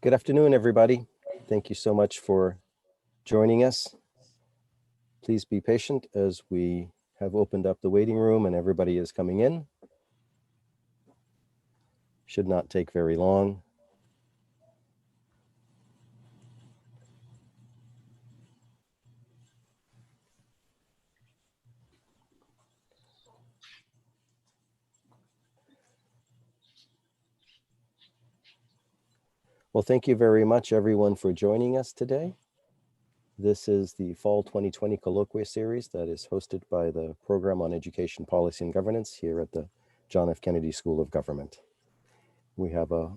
Good afternoon, everybody. Thank you so much for joining us. Please be patient as we have opened up the waiting room and everybody is coming in. Should not take very long. Well, thank you very much, everyone, for joining us today. This is the Fall 2020 Colloquium series that is hosted by the Program on Education Policy and Governance here at the John F. Kennedy School of Government. We have a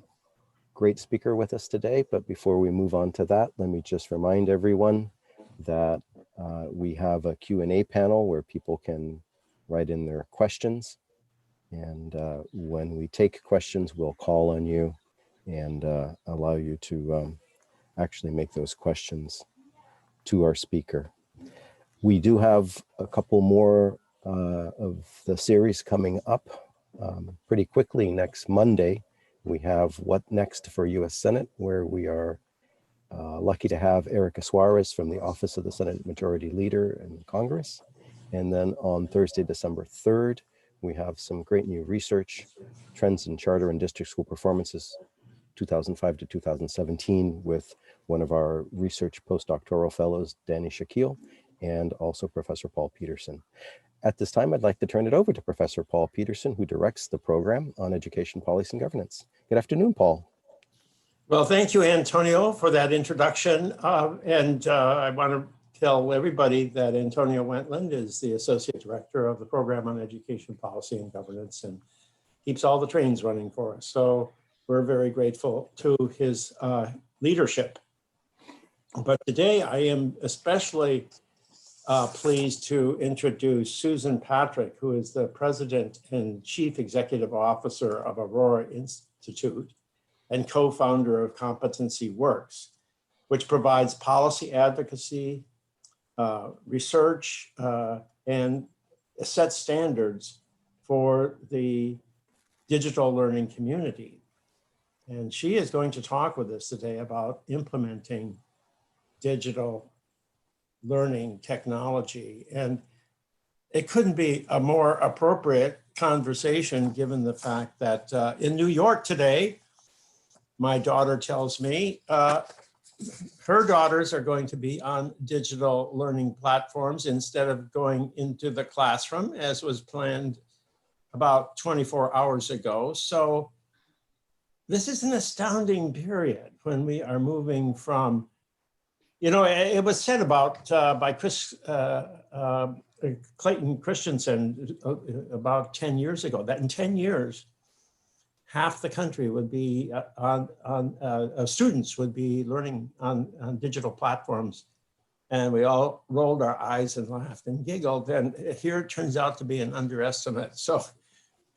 great speaker with us today, but before we move on to that, let me just remind everyone that we have a Q&A panel where people can write in their questions. And when we take questions, we'll call on you and allow you to actually make those questions to our speaker. We do have a couple more of the series coming up pretty quickly. Next Monday, we have What Next for U.S. Senate, where we are lucky to have Erica Suarez from the Office of the Senate Majority Leader in Congress. And then on Thursday, December 3rd, we have some great new research, Trends in Charter and District School Performances, 2005 to 2017, with one of our research postdoctoral fellows, Danny Shaquille, and also Professor Paul Peterson. At this time, I'd like to turn it over to Professor Paul Peterson, who directs the Program on Education Policy and Governance. Good afternoon, Paul. Well, thank you, Antonio, for that introduction. I want to tell everybody that Antonio Wentland is the Associate Director of the Program on Education Policy and Governance and keeps all the trains running for us. So we're very grateful to his leadership. But today I am especially pleased to introduce Susan Patrick, who is the President and Chief Executive Officer of Aurora Institute and co-founder of Competency Works, which provides policy advocacy, research, and sets standards for the digital learning community. And she is going to talk with us today about implementing digital learning technology. And it couldn't be a more appropriate conversation given the fact that in New York today, my daughter tells me her daughters are going to be on digital learning platforms instead of going into the classroom, as was planned about 24 hours ago. So this is an astounding period when we are moving from, you know, it was said about by Clayton Christensen about 10 years ago, that in 10 years, half the country would be students would be learning on digital platforms. And we all rolled our eyes and laughed and giggled. And here it turns out to be an underestimate. So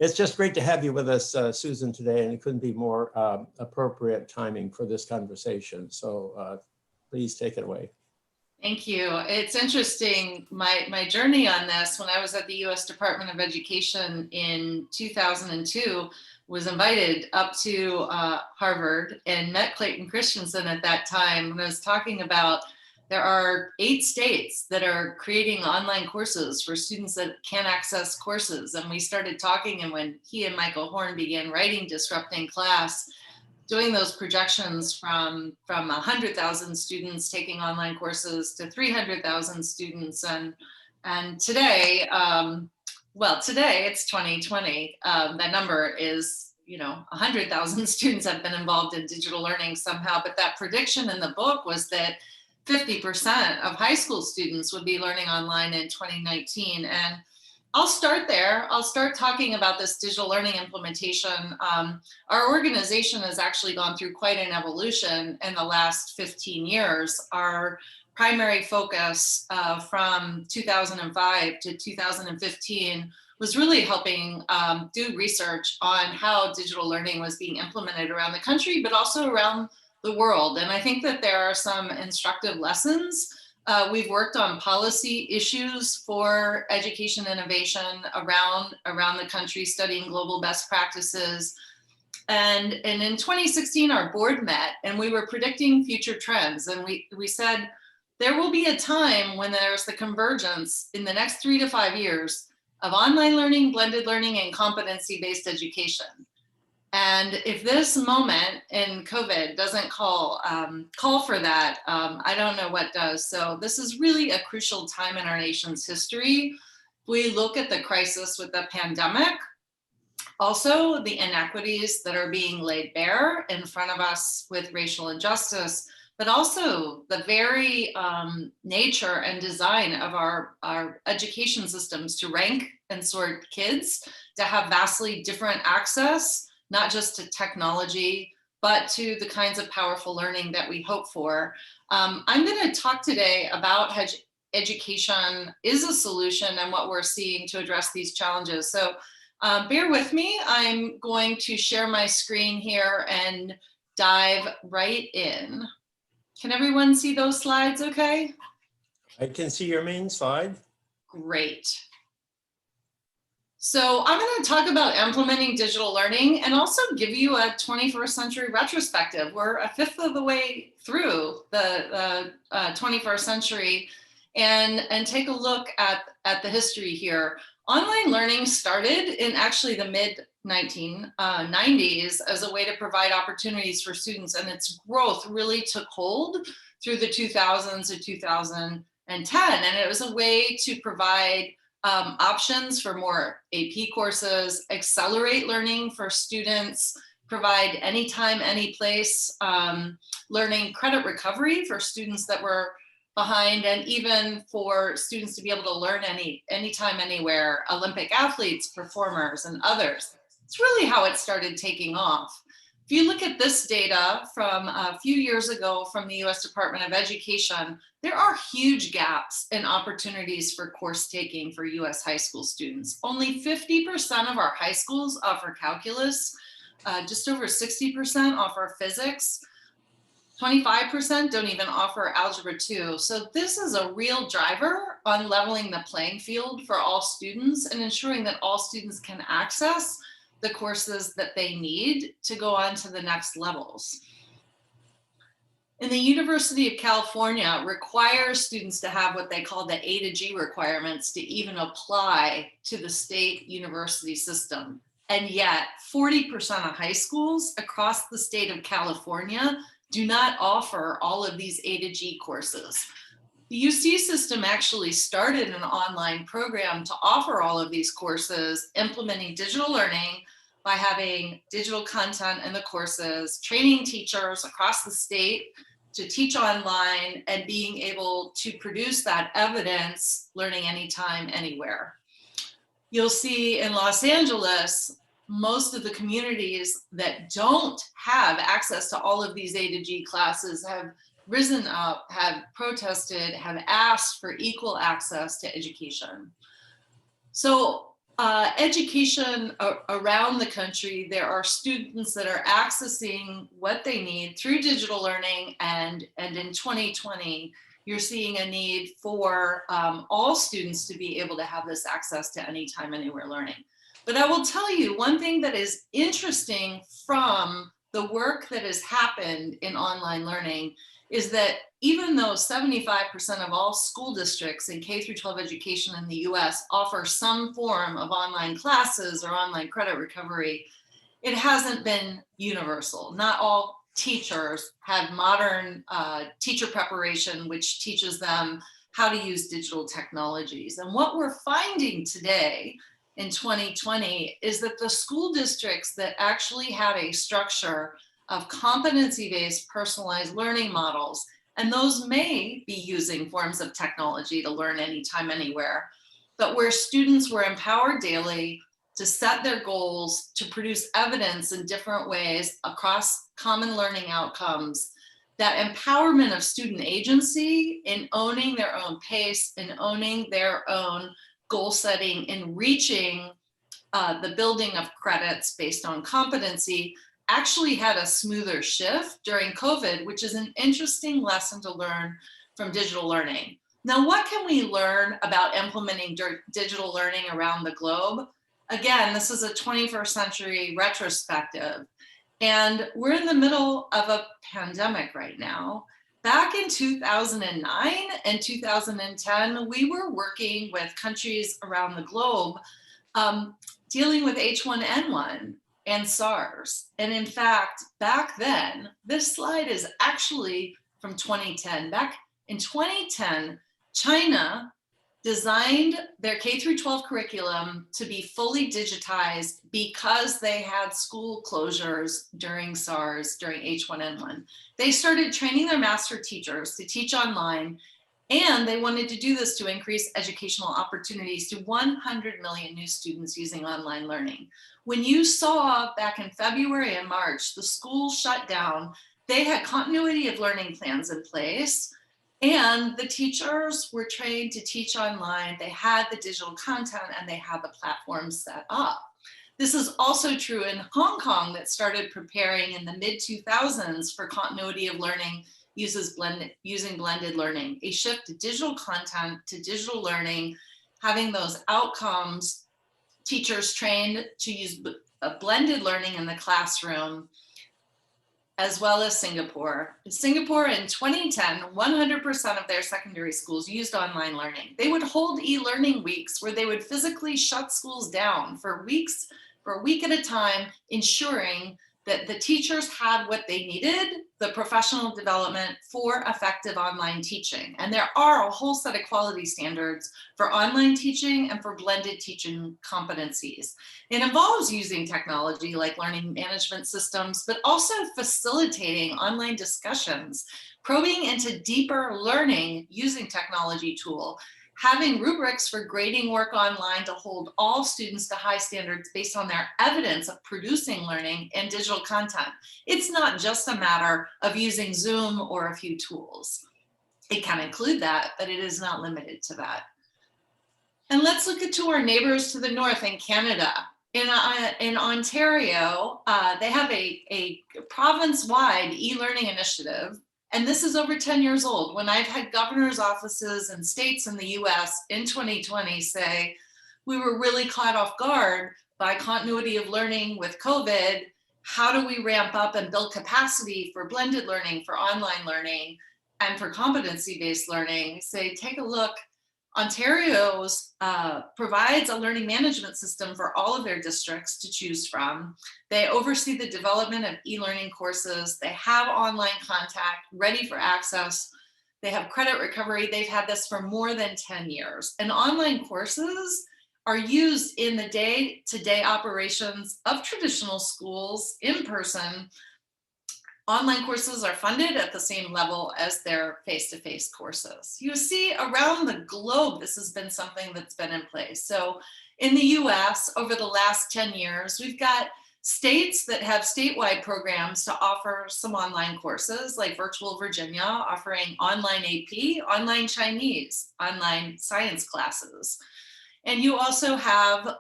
it's just great to have you with us, Susan, today. And it couldn't be more appropriate timing for this conversation. So please take it away. Thank you. It's interesting, my journey on this, when I was at the U.S. Department of Education in 2002, was invited up to Harvard and met Clayton Christensen at that time. And I was talking about there are 8 states that are creating online courses for students that can't access courses. And we started talking, and when he and Michael Horn began writing Disrupting Class, doing those projections from 100,000 students taking online courses to 300,000 students. And today, well, today it's 2020. That number is, 100,000 students have been involved in digital learning somehow. But that prediction in the book was that 50% of high school students would be learning online in 2019. And I'll start there. I'll start talking about this digital learning implementation. Our organization has actually gone through quite an evolution in the last 15 years. Our primary focus from 2005 to 2015 was really helping do research on how digital learning was being implemented around the country, but also around the world. And I think that there are some instructive lessons. We've worked on policy issues for education innovation around the country, studying global best practices. And in 2016, our board met and we were predicting future trends. And we said, there will be a time when there's the convergence in the next 3 to 5 years of online learning, blended learning, and competency-based education. And if this moment in COVID doesn't call for that, I don't know what does. So this is really a crucial time in our nation's history. We look at the crisis with the pandemic, also the inequities that are being laid bare in front of us with racial injustice, but also the very nature and design of our education systems to rank and sort kids, to have vastly different access, not just to technology, but to the kinds of powerful learning that we hope for. I'm going to talk today about how education is a solution and what we're seeing to address these challenges. So bear with me. I'm going to share my screen here and dive right in. Can everyone see those slides okay? I can see your main slide. Great. So I'm going to talk about implementing digital learning and also give you a 21st century retrospective. We're a fifth of the way through the 21st century and take a look at the history here. Online learning started in actually the mid-1990s as a way to provide opportunities for students, and its growth really took hold through the 2000s to 2010. And it was a way to provide options for more AP courses, accelerate learning for students, provide anytime, any place learning, credit recovery for students that were behind, and even for students to be able to learn anytime, anywhere, Olympic athletes, performers, and others. It's really how it started taking off. If you look at this data from a few years ago from the US Department of Education, there are huge gaps in opportunities for course taking for US high school students. Only 50% of our high schools offer calculus, just over 60% offer physics, 25% don't even offer algebra 2. So this is a real driver on leveling the playing field for all students and ensuring that all students can access the courses that they need to go on to the next levels. And the University of California requires students to have what they call the A to G requirements to even apply to the state university system. And yet 40% of high schools across the state of California do not offer all of these A to G courses. The UC system actually started an online program to offer all of these courses, implementing digital learning by having digital content in the courses, training teachers across the state to teach online, and being able to produce that evidence, learning anytime, anywhere. You'll see in Los Angeles, most of the communities that don't have access to all of these A to G classes have risen up, have protested, have asked for equal access to education. So education around the country, there are students that are accessing what they need through digital learning, and in 2020, you're seeing a need for all students to be able to have this access to anytime, anywhere learning. But I will tell you one thing that is interesting from the work that has happened in online learning is that even though 75% of all school districts in K through 12 education in the US offer some form of online classes or online credit recovery, it hasn't been universal. Not all teachers have modern teacher preparation, which teaches them how to use digital technologies. And what we're finding today in 2020 is that the school districts that actually have a structure of competency-based personalized learning models, and those may be using forms of technology to learn anytime, anywhere, but where students were empowered daily to set their goals, to produce evidence in different ways across common learning outcomes, that empowerment of student agency in owning their own pace, in owning their own goal setting, in reaching the building of credits based on competency, actually had a smoother shift during COVID, which is an interesting lesson to learn from digital learning. Now, what can we learn about implementing digital learning around the globe? again, this is a 21st century retrospective, and we're in the middle of a pandemic right now. Back in 2009 and 2010, we were working with countries around the globe dealing with H1N1 and SARS. And in fact, back then, this slide is actually from 2010. Back in 2010, China designed their K-12 curriculum to be fully digitized because they had school closures during SARS, during H1N1. They started training their master teachers to teach online, and they wanted to do this to increase educational opportunities to 100 million new students using online learning. When you saw back in February and March, the schools shut down, they had continuity of learning plans in place, and the teachers were trained to teach online. They had the digital content and they had the platforms set up. This is also true in Hong Kong, that started preparing in the mid-2000s for continuity of learning using blended learning, a shift to digital content, to digital learning, having those outcomes, teachers trained to use a blended learning in the classroom, as well as Singapore. Singapore in 2010, 100% of their secondary schools used online learning. They would hold e-learning weeks where they would physically shut schools down for weeks, for a week at a time, ensuring that the teachers had what they needed, the professional development for effective online teaching. And there are a whole set of quality standards for online teaching and for blended teaching competencies. It involves using technology like learning management systems, but also facilitating online discussions, probing into deeper learning using technology tool, having rubrics for grading work online to hold all students to high standards based on their evidence of producing learning and digital content. It's not just a matter of using Zoom or a few tools. It can include that, but it is not limited to that. And let's look at our neighbors to the north in Canada. In Ontario, they have a province-wide e-learning initiative. And this is over 10 years old. When I've had governor's offices and states in the US in 2020 say, we were really caught off guard by continuity of learning with COVID. How do we ramp up and build capacity for blended learning, for online learning, and for competency-based learning? Say, take a look. Ontario's provides a learning management system for all of their districts to choose from. They oversee the development of e-learning courses. They have online contact ready for access. They have credit recovery. They've had this for more than 10 years. And online courses are used in the day-to-day operations of traditional schools in person. Online courses are funded at the same level as their face-to-face courses. You see around the globe, this has been something that's been in place. So in the US, over the last 10 years, we've got states that have statewide programs to offer some online courses, like Virtual Virginia, offering online AP, online Chinese, online science classes. And you also have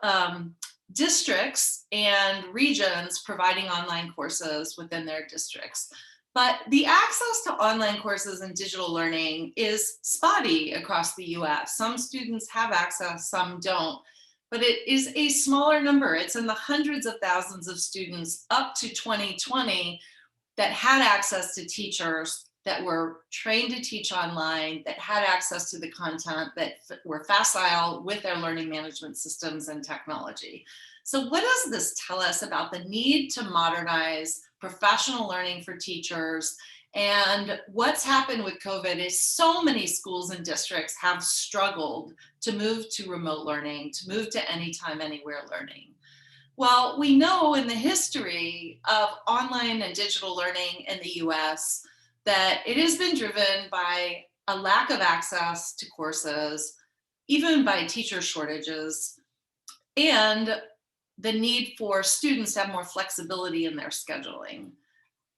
districts and regions providing online courses within their districts. But the access to online courses and digital learning is spotty across the US. Some students have access, some don't, but it is a smaller number. It's in the hundreds of thousands of students up to 2020 that had access to teachers that were trained to teach online, that had access to the content, that were facile with their learning management systems and technology. So what does this tell us about the need to modernize professional learning for teachers? And what's happened with COVID is so many schools and districts have struggled to move to remote learning, to move to anytime, anywhere learning. Well, we know in the history of online and digital learning in the US that it has been driven by a lack of access to courses, even by teacher shortages, and the need for students to have more flexibility in their scheduling.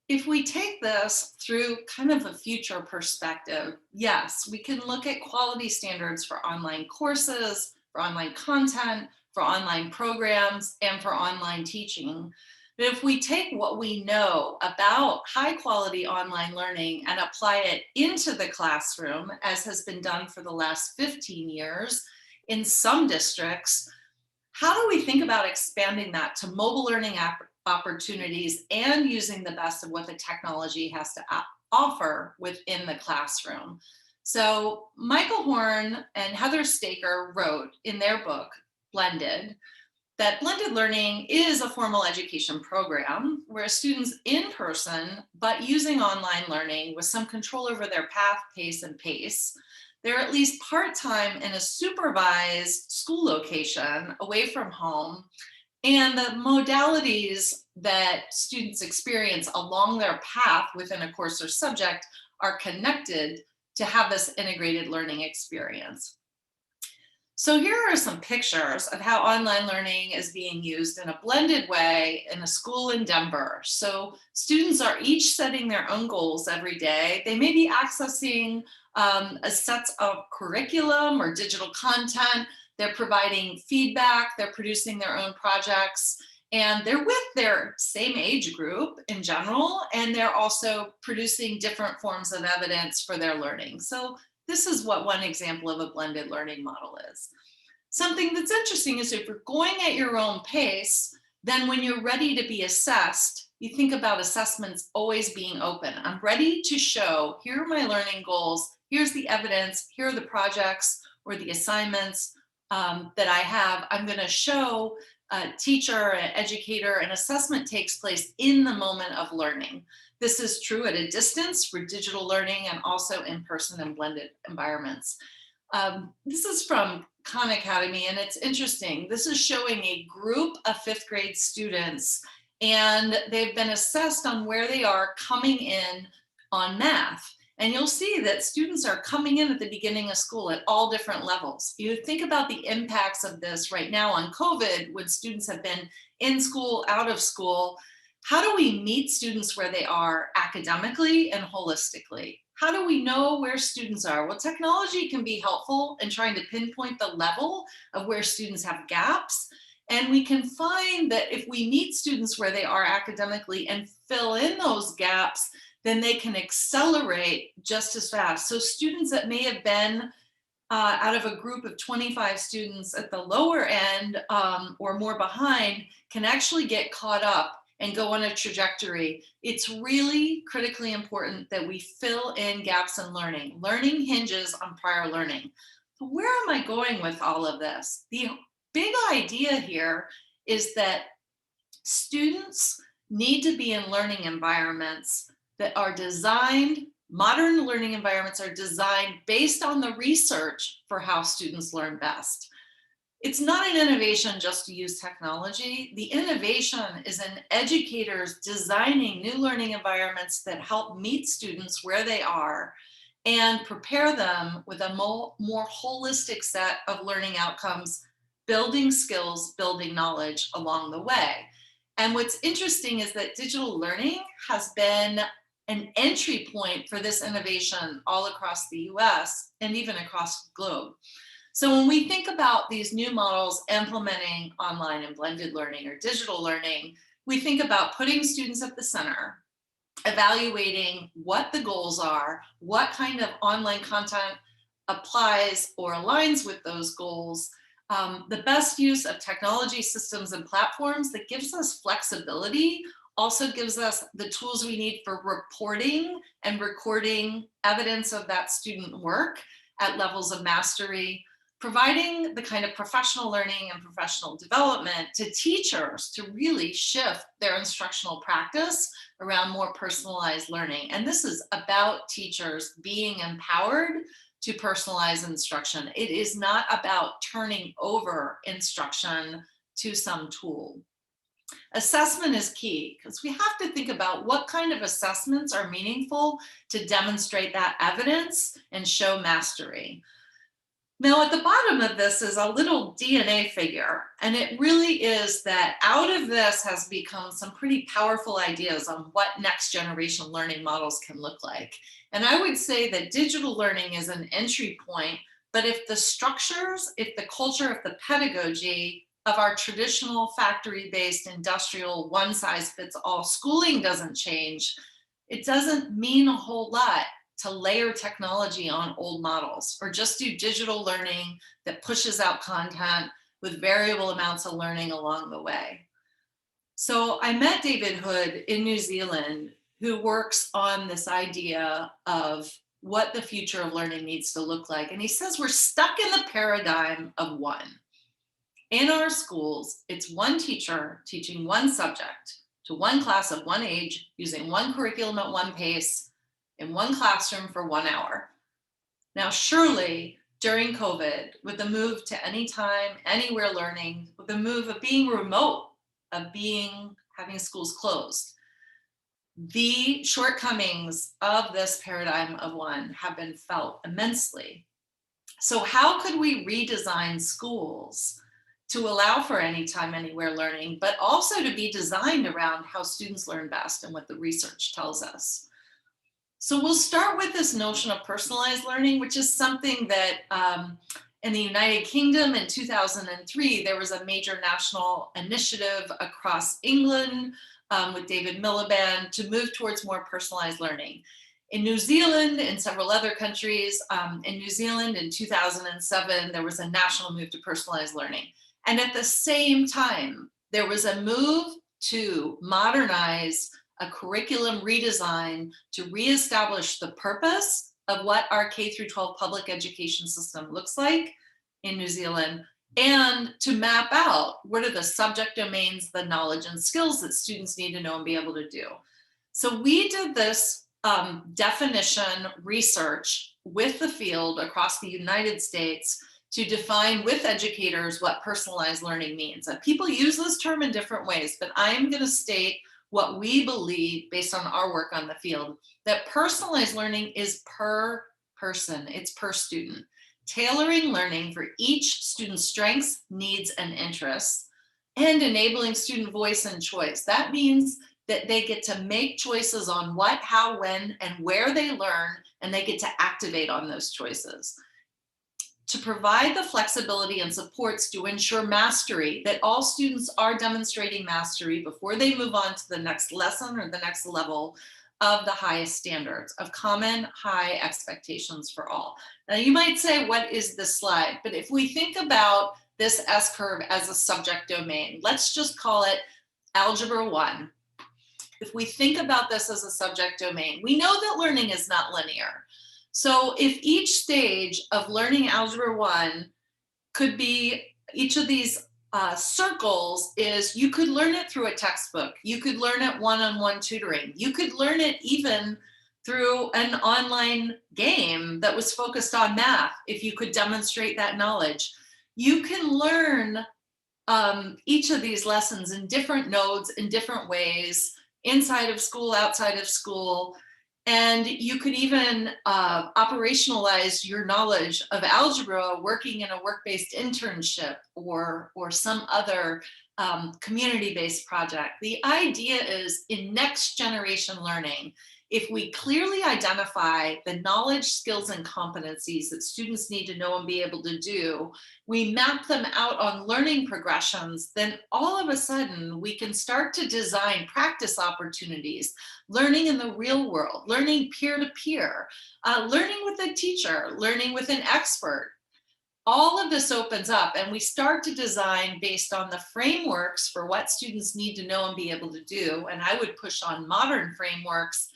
If we take this through kind of a future perspective, yes, we can look at quality standards for online courses, for online content, for online programs, and for online teaching. But if we take what we know about high quality online learning and apply it into the classroom, as has been done for the last 15 years in some districts, How do we think about expanding that to mobile learning opportunities and using the best of what the technology has to offer within the classroom? So Michael Horn and Heather Staker wrote in their book, Blended, that blended learning is a formal education program where students in person, but using online learning with some control over their path, pace, and pace. They're at least part-time in a supervised school location away from home. And the modalities that students experience along their path within a course or subject are connected to have this integrated learning experience. So here are some pictures of how online learning is being used in a blended way in a school in Denver. So students are each setting their own goals every day. They may be accessing a set of curriculum or digital content. They're providing feedback. They're producing their own projects. And they're with their same age group in general. And they're also producing different forms of evidence for their learning. So this is what one example of a blended learning model is. Something that's interesting is if you're going at your own pace, then when you're ready to be assessed, you think about assessments always being open. I'm ready to show, here are my learning goals, here's the evidence, here are the projects or the assignments that I have. I'm going to show a teacher, an educator, an assessment takes place in the moment of learning. This is true at a distance for digital learning and also in person and blended environments. This is from Khan Academy, and it's interesting. This is showing a group of 5th grade students, and they've been assessed on where they are coming in on math. And you'll see that students are coming in at the beginning of school at all different levels. You think about the impacts of this right now on COVID, when students have been in school, out of school. How do we meet students where they are academically and holistically? How do we know where students are? Well, technology can be helpful in trying to pinpoint the level of where students have gaps. And we can find that if we meet students where they are academically and fill in those gaps, then they can accelerate just as fast. So students that may have been out of a group of 25 students at the lower end or more behind can actually get caught up and go on a trajectory. It's really critically important that we fill in gaps in learning. Learning hinges on prior learning. So where am I going with all of this? The big idea here is that students need to be in learning environments that are designed, modern learning environments are designed based on the research for how students learn best. It's not an innovation just to use technology. The innovation is in educators designing new learning environments that help meet students where they are and prepare them with a more holistic set of learning outcomes, building skills, building knowledge along the way. And what's interesting is that digital learning has been an entry point for this innovation all across the US and even across the globe. So when we think about these new models implementing online and blended learning or digital learning, we think about putting students at the center, evaluating what the goals are, what kind of online content applies or aligns with those goals, the best use of technology systems and platforms that gives us flexibility, also gives us the tools we need for reporting and recording evidence of that student work at levels of mastery, providing the kind of professional learning and professional development to teachers to really shift their instructional practice around more personalized learning. And this is about teachers being empowered to personalize instruction. It is not about turning over instruction to some tool. Assessment is key because we have to think about what kind of assessments are meaningful to demonstrate that evidence and show mastery. Now, at the bottom of this is a little DNA figure, and it really is that out of this has become some pretty powerful ideas on what next generation learning models can look like. And I would say that digital learning is an entry point, but if the structures, if the culture, if the pedagogy of our traditional factory-based industrial one-size-fits-all schooling doesn't change, it doesn't mean a whole lot to layer technology on old models or just do digital learning that pushes out content with variable amounts of learning along the way. So I met David Hood in New Zealand, who works on this idea of what the future of learning needs to look like. And he says we're stuck in the paradigm of one. In our schools, it's one teacher teaching one subject to one class of one age, using one curriculum at one pace, in one classroom for 1 hour. Now, surely during COVID, with the move to anytime, anywhere learning, with the move of being remote, of having schools closed, the shortcomings of this paradigm of one have been felt immensely. So how could we redesign schools to allow for anytime, anywhere learning, but also to be designed around how students learn best and what the research tells us? So we'll start with this notion of personalized learning, which is something that in the United Kingdom in 2003, there was a major national initiative across England with David Miliband to move towards more personalized learning. In New Zealand and several other countries, in New Zealand in 2007, there was a national move to personalized learning. And at the same time, there was a move to modernize a curriculum redesign to reestablish the purpose of what our K-12 public education system looks like in New Zealand, and to map out what are the subject domains, the knowledge and skills that students need to know and be able to do. So we did this definition research with the field across the United States to define with educators what personalized learning means. And people use this term in different ways, but I'm going to state what we believe based on our work on the field, that personalized learning is per person, it's per student. Tailoring learning for each student's strengths, needs, and interests, and enabling student voice and choice. That means that they get to make choices on what, how, when, and where they learn, and they get to activate on those choices. To provide the flexibility and supports to ensure mastery, that all students are demonstrating mastery before they move on to the next lesson or the next level of the highest standards, of common high expectations for all. Now you might say, what is this slide? But if we think about this S-curve as a subject domain, let's just call it Algebra 1. If we think about this as a subject domain, we know that learning is not linear. So if each stage of learning Algebra 1 could be, each of these circles is, you could learn it through a textbook, you could learn it one-on-one tutoring, you could learn it even through an online game that was focused on math, if you could demonstrate that knowledge. You can learn each of these lessons in different nodes, in different ways, inside of school, outside of school. And you could even operationalize your knowledge of algebra working in a work-based internship or some other community-based project. The idea is, in next generation learning, if we clearly identify the knowledge, skills, and competencies that students need to know and be able to do, we map them out on learning progressions, then all of a sudden we can start to design practice opportunities, learning in the real world, learning peer-to-peer, learning with a teacher, learning with an expert. All of this opens up, and we start to design based on the frameworks for what students need to know and be able to do. And I would push on modern frameworks,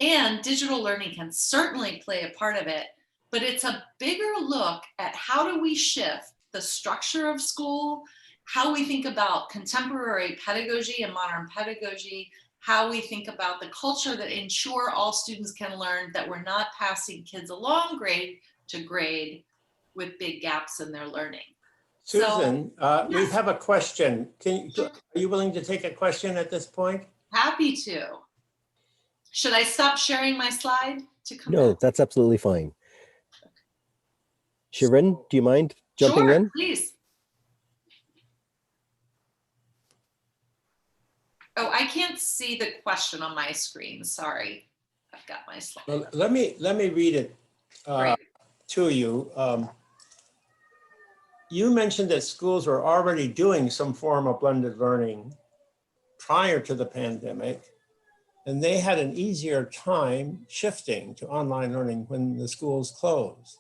and digital learning can certainly play a part of it, but it's a bigger look at how do we shift the structure of school, how we think about contemporary pedagogy and modern pedagogy, how we think about the culture that ensure all students can learn, that we're not passing kids along grade to grade with big gaps in their learning. Susan, yes. We have a question. Are you willing to take a question at this point? Happy to. Should I stop sharing my slide to come No, back? that's absolutely fine. Shirin, do you mind jumping Sure, in? please. Oh, I can't see the question on my screen. Sorry, I've got my slide. Well, let me read it to you. You mentioned that schools were already doing some form of blended learning prior to the pandemic, and they had an easier time shifting to online learning when the schools closed.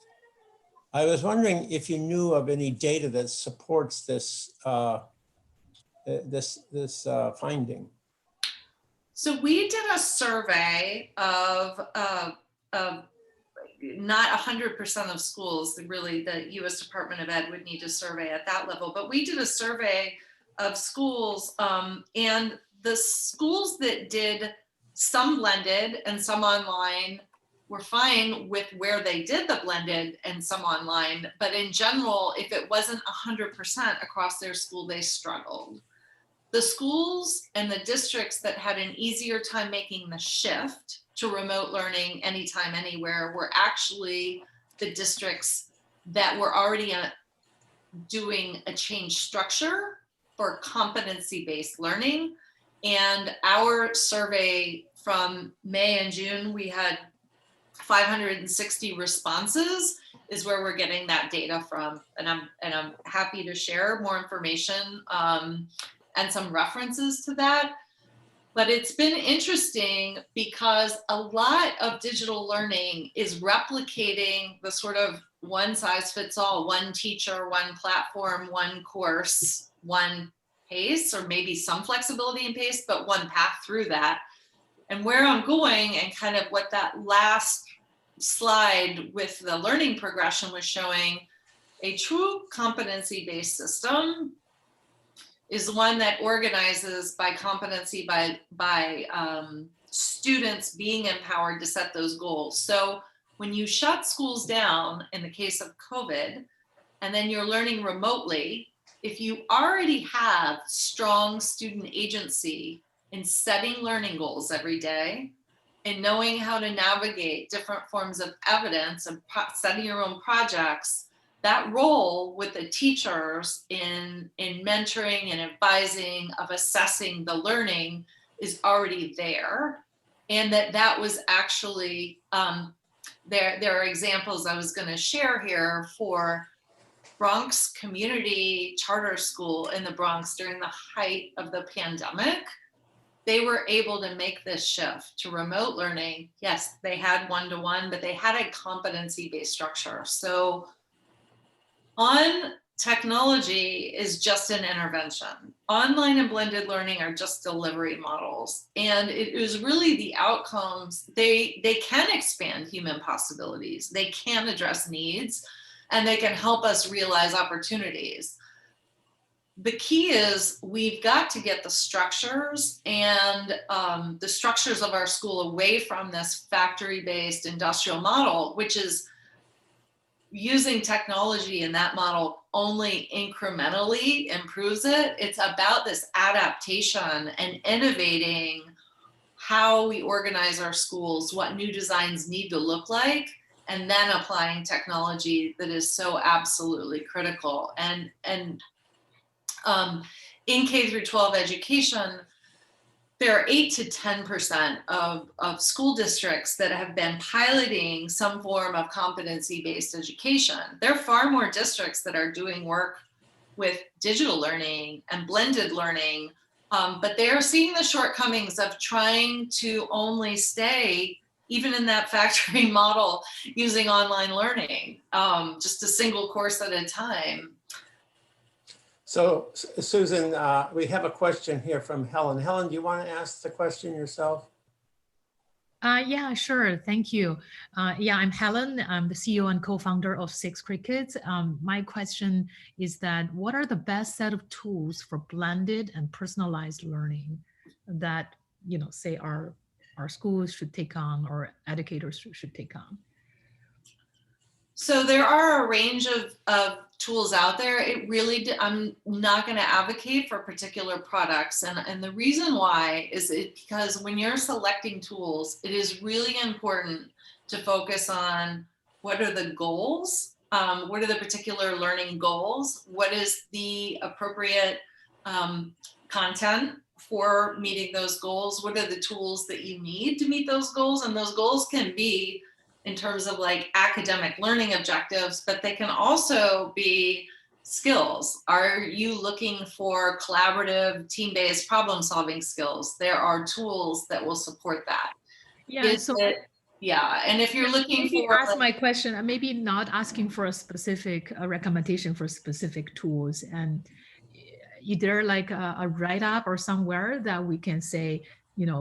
I was wondering if you knew of any data that supports this finding. So we did a survey of not 100% of schools. Really, the U.S. Department of Ed would need a survey at that level, but we did a survey of schools, and the schools that did some blended and some online were fine with where they did the blended and some online, but in general, if it wasn't 100% across their school, they struggled. The schools and the districts that had an easier time making the shift to remote learning anytime, anywhere were actually the districts that were already doing a change structure for competency-based learning. And our survey from May and June, we had 560 responses is where we're getting that data from. And I'm happy to share more information and some references to that. But it's been interesting because a lot of digital learning is replicating the sort of one size fits all, one teacher, one platform, one course, one pace, or maybe some flexibility in pace, but one path through that. And where I'm going and kind of what that last slide with the learning progression was showing, a true competency-based system is one that organizes by competency, by students being empowered to set those goals. So when you shut schools down in the case of COVID, and then you're learning remotely, if you already have strong student agency in setting learning goals every day, and knowing how to navigate different forms of evidence and setting your own projects, that role with the teachers in mentoring and advising of assessing the learning is already there. And that was actually, there are examples I was going to share here for Bronx Community Charter School in the Bronx during the height of the pandemic. They were able to make this shift to remote learning. Yes, they had one-to-one, but they had a competency-based structure. So on technology is just an intervention. Online and blended learning are just delivery models. And it is really the outcomes. They can expand human possibilities. They can address needs, and they can help us realize opportunities. The key is we've got to get the structures and the structures of our school away from this factory-based industrial model, which is using technology in that model only incrementally improves it. It's about this adaptation and innovating how we organize our schools, what new designs need to look like, and then applying technology that is so absolutely critical. And in K through 12 education, there are 8 to 10% of school districts that have been piloting some form of competency-based education. There are far more districts that are doing work with digital learning and blended learning, but they are seeing the shortcomings of trying to only stay, even in that factory model, using online learning, just a single course at a time. So Susan, we have a question here from Helen. Helen, do you want to ask the question yourself? Yeah, sure. Thank you. Yeah, I'm Helen. I'm the CEO and co-founder of Six Crickets. My question is that what are the best set of tools for blended and personalized learning that, say our schools should take on or educators should take on? So there are a range of tools out there. It really, I'm not going to advocate for particular products. And the reason why is because when you're selecting tools, it is really important to focus on what are the goals, what are the particular learning goals, what is the appropriate content for meeting those goals, what are the tools that you need to meet those goals. And those goals can be in terms of like academic learning objectives, but they can also be skills. Are you looking for collaborative, team-based problem-solving skills? There are tools that will support that. Yeah, Yeah, and if you're looking Maybe for ask my question, maybe not asking for a specific recommendation for specific tools, and either like a write-up or somewhere that we can say,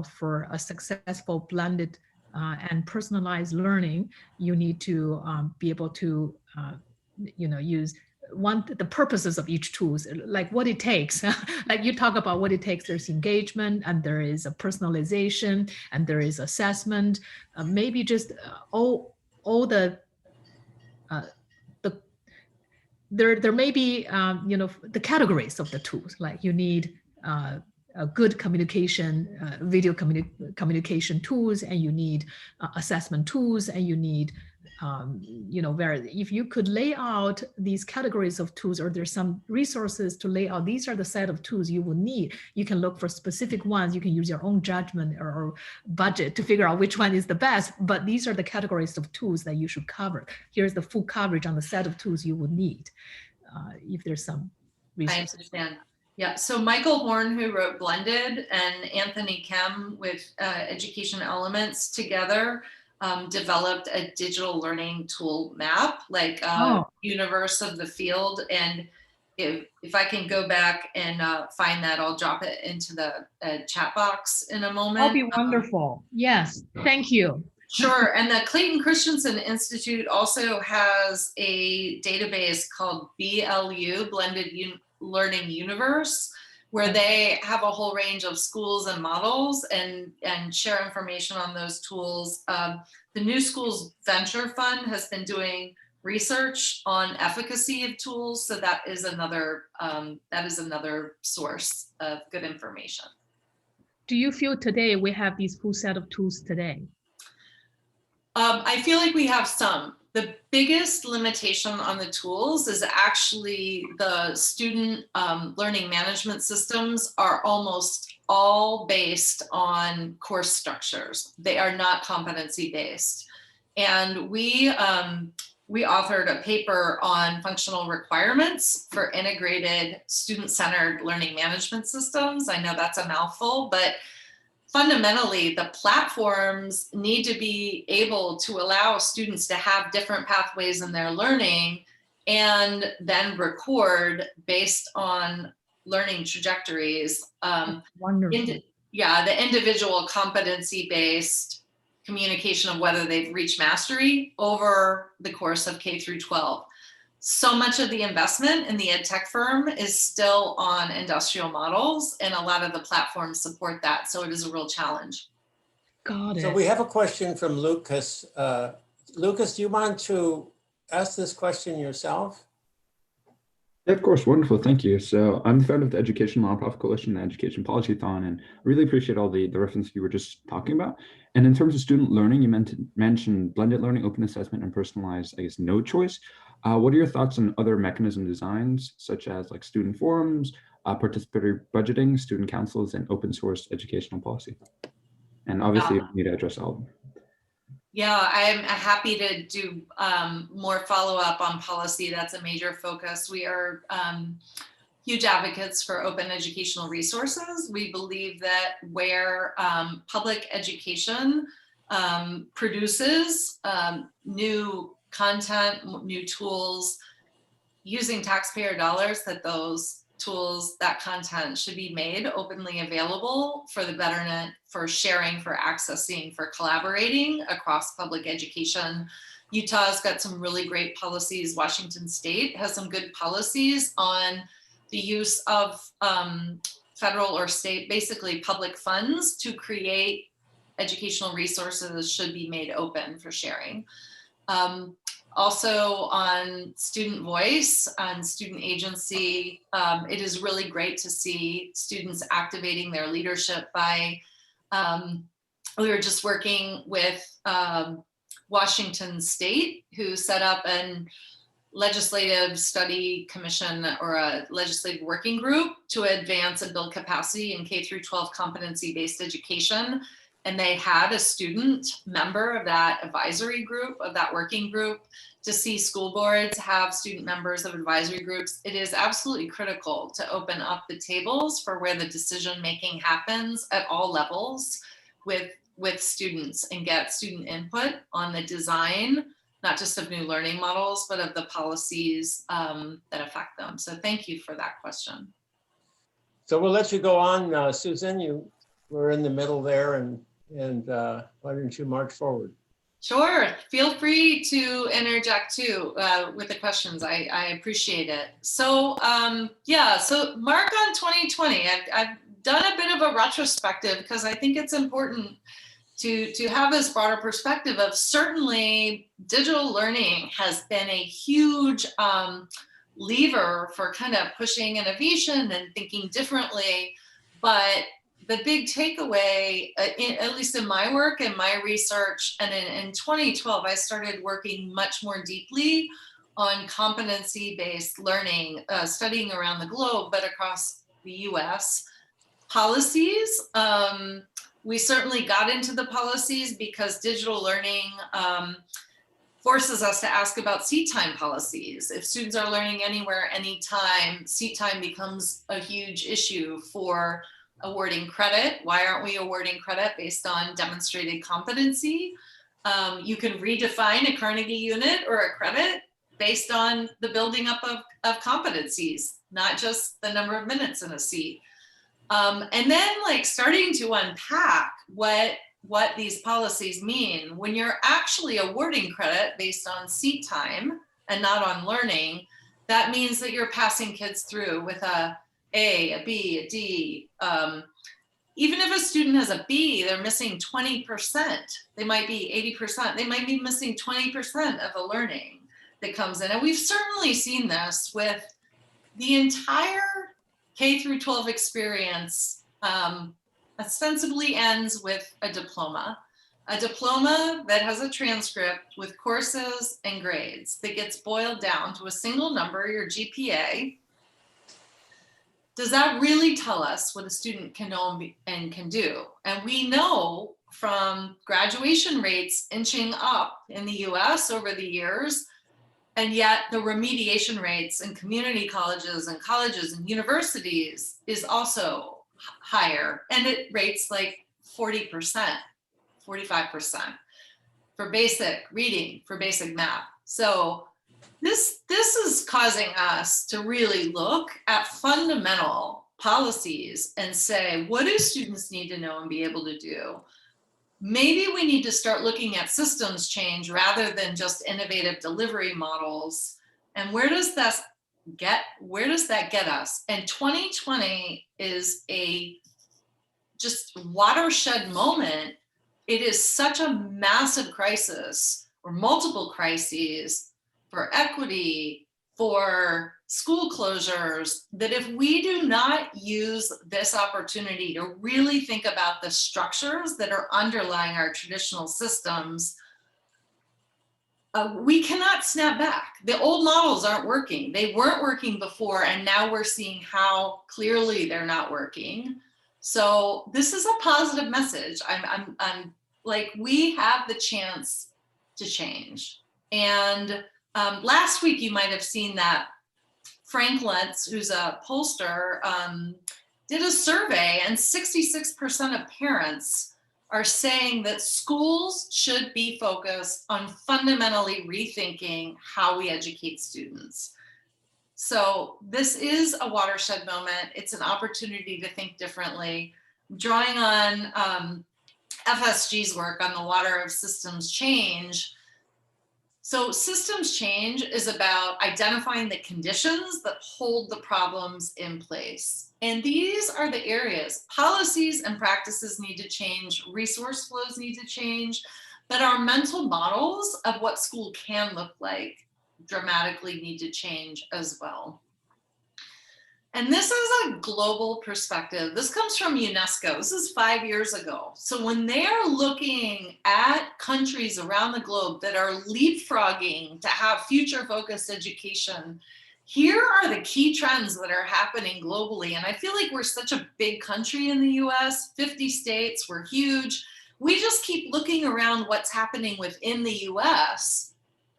for a successful blended and personalized learning, you need to be able to, use the purposes of each tools, like what it takes. Like you talk about what it takes, there's engagement and there is a personalization and there is assessment. Maybe just all the there may be the categories of the tools, like you need a good communication, video communication tools, and you need assessment tools, and you need if you could lay out these categories of tools, or there's some resources to lay out, these are the set of tools you will need. You can look for specific ones. You can use your own judgment or budget to figure out which one is the best, but these are the categories of tools that you should cover. Here's the full coverage on the set of tools you would need if there's some resources. I understand. Yeah, so Michael Horn, who wrote Blended, and Anthony Kem with Education Elements together developed a digital learning tool map, like universe of the field. And if I can go back and find that, I'll drop it into the chat box in a moment. That'll be wonderful. Yes, thank you. Sure. And the Clayton Christensen Institute also has a database called BLU, Blended Learning Universe, where they have a whole range of schools and models and share information on those tools. The New Schools Venture Fund has been doing research on efficacy of tools, so that is another source of good information. Do you feel today we have these full set of tools today? I feel like we have some. The biggest limitation on the tools is actually the student learning management systems are almost all based on course structures. They are not competency based. And we authored a paper on functional requirements for integrated student-centered learning management systems. I know that's a mouthful, but fundamentally, the platforms need to be able to allow students to have different pathways in their learning and then record based on learning trajectories. Wonderful. The individual competency-based communication of whether they've reached mastery over the course of K through 12. So much of the investment in the ed tech firm is still on industrial models, and a lot of the platforms support that. So it is a real challenge. Got it. So we have a question from Lucas. Lucas, do you want to ask this question yourself? Yeah, of course. Wonderful. Thank you. So I'm the founder of the Education Nonprofit Coalition, the Education Policy-thon, and I really appreciate all the reference you were just talking about. And in terms of student learning, you mentioned blended learning, open assessment, and personalized, no choice. What are your thoughts on other mechanism designs, such as like student forums, participatory budgeting, student councils, and open source educational policy? And obviously, you need to address all of them. Yeah, I'm happy to do more follow-up on policy. That's a major focus. We are huge advocates for open educational resources. We believe that where public education produces new content, new tools, using taxpayer dollars, that those tools, that content should be made openly available for the betterment, for sharing, for accessing, for collaborating across public education. Utah's got some really great policies. Washington State has some good policies on the use of federal or state, basically public funds to create educational resources should be made open for sharing. Also on student voice and student agency, it is really great to see students activating their leadership by, we were just working with Washington State, who set up a legislative study commission or a legislative working group to advance and build capacity in K through 12 competency-based education. And they had a student member of that advisory group, of that working group. To see school boards have student members of advisory groups, it is absolutely critical to open up the tables for where the decision making happens at all levels with with students and get student input on the design, not just of new learning models, but of the policies that affect them. So thank you for that question. So we'll let you go on, Susan. You were in the middle there, and why don't you march forward? Sure. Feel free to interject too with the questions. I appreciate it. So yeah, so mark on 2020. I've done a bit of a retrospective because I think it's important to have this broader perspective of certainly digital learning has been a huge lever for kind of pushing innovation and thinking differently. But the big takeaway, at least in my work and my research, and in 2012, I started working much more deeply on competency-based learning, studying around the globe, but across the US. Policies, we certainly got into the policies because digital learning forces us to ask about seat time policies. If students are learning anywhere, anytime, seat time becomes a huge issue for awarding credit. Why aren't we awarding credit based on demonstrated competency? You can redefine a Carnegie unit or a credit based on the building up of competencies, not just the number of minutes in a seat. And then like starting to unpack what these policies mean. When you're actually awarding credit based on seat time and not on learning, that means that you're passing kids through with a B, a D. Even if a student has a B, they're missing 20%. They might be 80%. They might be missing 20% of the learning that comes in. And we've certainly seen this with the entire K through 12 experience. Ostensibly ends with a diploma that has a transcript with courses and grades that gets boiled down to a single number, your GPA. Does that really tell us what a student can know and can do? And we know from graduation rates inching up in the US over the years, and yet the remediation rates in community colleges and universities is also higher, and it rates like 40%, 45% for basic reading, for basic math. So this is causing us to really look at fundamental policies and say, what do students need to know and be able to do? Maybe we need to start looking at systems change rather than just innovative delivery models. And where does that get us? And 2020 is a just watershed moment. It is such a massive crisis, or multiple crises, for equity, for school closures, that if we do not use this opportunity to really think about the structures that are underlying our traditional systems, we cannot snap back. The old models aren't working. They weren't working before, and now we're seeing how clearly they're not working. So this is a positive message. I'm like, we have the chance to change. And last week, you might have seen that Frank Lentz, who's a pollster, did a survey, and 66% of parents are saying that schools should be focused on fundamentally rethinking how we educate students. So this is a watershed moment. It's an opportunity to think differently. Drawing on FSG's work on the water of systems change. So systems change is about identifying the conditions that hold the problems in place. And these are the areas. Policies and practices need to change, resource flows need to change, but our mental models of what school can look like dramatically need to change as well. And this is a global perspective. This comes from UNESCO. This is 5 years ago. So when they're looking at countries around the globe that are leapfrogging to have future-focused education, here are the key trends that are happening globally. And I feel like we're such a big country in the US, 50 states, we're huge. We just keep looking around what's happening within the US,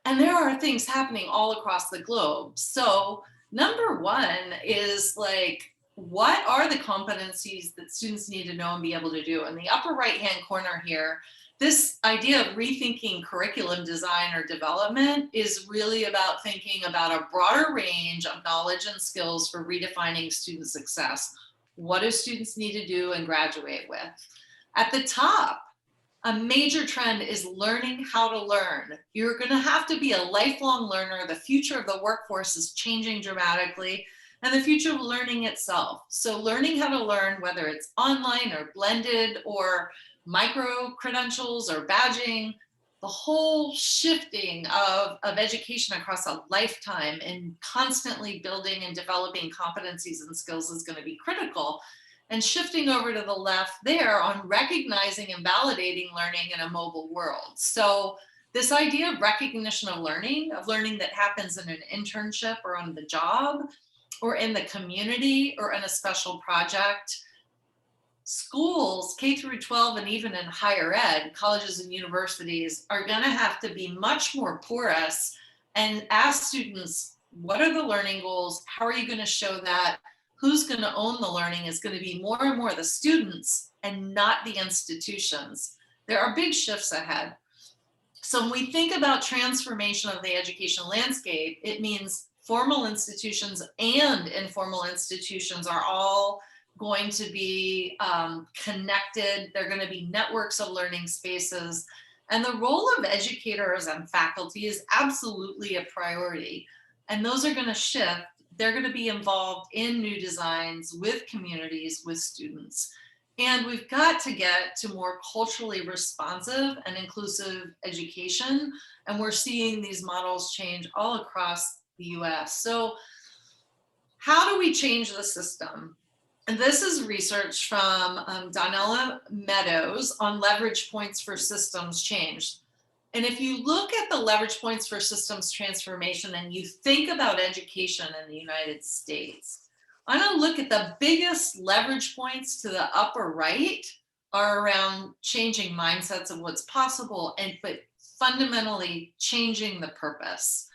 and there are things happening all across the globe. So number one is like what are the competencies that students need to know and be able to do? In the upper right-hand corner here, this idea of rethinking curriculum design or development is really about thinking about a broader range of knowledge and skills for redefining student success. What do students need to do and graduate with? At the top, a major trend is learning how to learn. You're going to have to be a lifelong learner. The future of the workforce is changing dramatically, and the future of learning itself. So learning how to learn, whether it's online or blended or micro credentials or badging, the whole shifting of education across a lifetime and constantly building and developing competencies and skills is going to be critical. And shifting over to the left there on recognizing and validating learning in a mobile world. So this idea of recognition of learning that happens in an internship or on the job or in the community or in a special project, schools, K through 12 and even in higher ed, colleges and universities are going to have to be much more porous and ask students, what are the learning goals? How are you going to show that? Who's going to own the learning is going to be more and more the students and not the institutions. There are big shifts ahead. So when we think about transformation of the education landscape, it means formal institutions and informal institutions are all going to be connected. They're going to be networks of learning spaces. And the role of educators and faculty is absolutely a priority. And those are going to shift. They're going to be involved in new designs with communities, with students. And we've got to get to more culturally responsive and inclusive education. And we're seeing these models change all across the US. So how do we change the system? And this is research from Donella Meadows on leverage points for systems change. And if you look at the leverage points for systems transformation and you think about education in the United States, I'm going to look at the biggest leverage points to the upper right are around changing mindsets of what's possible, but fundamentally changing the purpose.